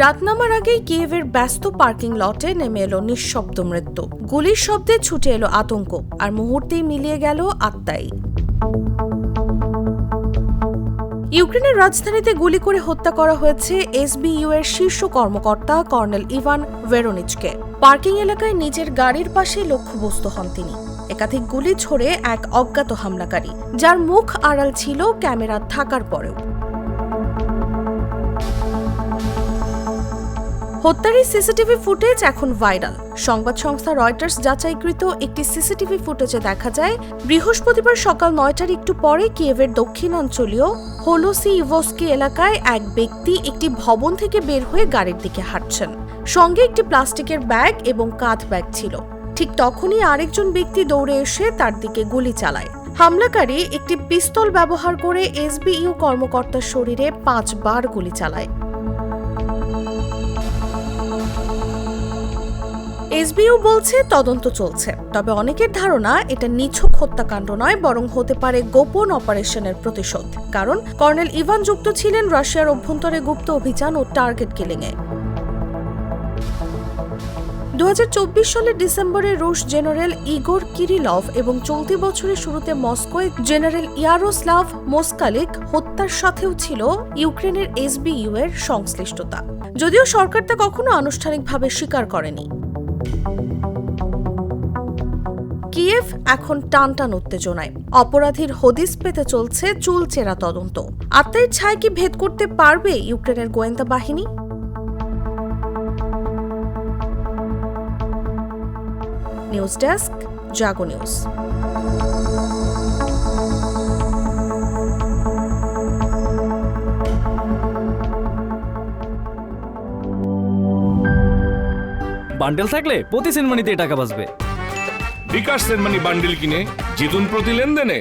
রাত নামার আগেই কিয়েভের ব্যস্ত পার্কিং লটে নেমে এলো নিঃশব্দ মৃত্যু। গুলির শব্দে ছুটে এলো আতঙ্ক, আর মুহূর্তেই মিলিয়ে গেল আত্মাই। ইউক্রেনের রাজধানীতে গুলি করে হত্যা করা হয়েছে এসবিইউ এর শীর্ষ কর্মকর্তা কর্নেল ইভান ভেরোনিচকে। পার্কিং এলাকায় নিজের গাড়ির পাশে লক্ষ্যবস্তু হন তিনি। একাধিক গুলি ছোড়ে এক অজ্ঞাত হামলাকারী, যার মুখ আড়াল ছিল ক্যামেরা থাকার পরেও। হত্যার এই সিসিটিভি ফুটেজ এখন ভাইরাল। সংবাদ সংস্থা রয়টার্স যাচাইকৃত একটি সিসিটিভি ফুটেজে দেখা যায়, বৃহস্পতিবার সকাল ৯টার একটু পরে কিয়েভের দক্ষিণাঞ্চলীয় হোলোসিইভস্কি এলাকায় এক ব্যক্তি একটি ভবন থেকে বের হয়ে গাড়ির দিকে হাঁটছেন। সঙ্গে একটি প্লাস্টিকের ব্যাগ এবং কাঁধ ব্যাগ ছিল। ঠিক তখনই আরেকজন ব্যক্তি দৌড়ে এসে তার দিকে গুলি চালায়। হামলাকারী একটি পিস্তল ব্যবহার করে এসবিইউ কর্মকর্তার শরীরে ৫ বার গুলি চালায়। এসবিইউ বলছে তদন্ত চলছে, তবে অনেকের ধারণা এটা নিছক হত্যাকাণ্ড নয়, বরং হতে পারে গোপন অপারেশনের প্রতিশোধ। কারণ কর্নেল ইভান যুক্ত ছিলেন রাশিয়ার অভ্যন্তরে গুপ্ত অভিযান ও টার্গেট কিলিংয়ে। ২০২৪ সালের ডিসেম্বরে রুশ জেনারেল ইগোর কিরিলভ এবং চলতি বছরের শুরুতে মস্কোয় জেনারেল ইয়ারোস্লাভ মোস্কালিক হত্যার সাথেও ছিল ইউক্রেনের এসবিইউ এর সংশ্লিষ্টতা, যদিও সরকার তা কখনো আনুষ্ঠানিকভাবে স্বীকার করেনি। কিয়েভ এখন টানটান উত্তেজনায়। অপরাধীর হদিস পেতে চলছে চুলচেরা তদন্ত। আত্মার ছায় কি ভেদ করতে পারবে ইউক্রেনের গোয়েন্দা বাহিনী? নিউজ ডেস্ক, জাগো নিউজ। বান্ডেল থাকলে প্রতি সেনমানিতে টাকা বাঁচবে। বিকাশ সেনমানি বান্ডিল কিনে জিতুন প্রতি লেনদেনে।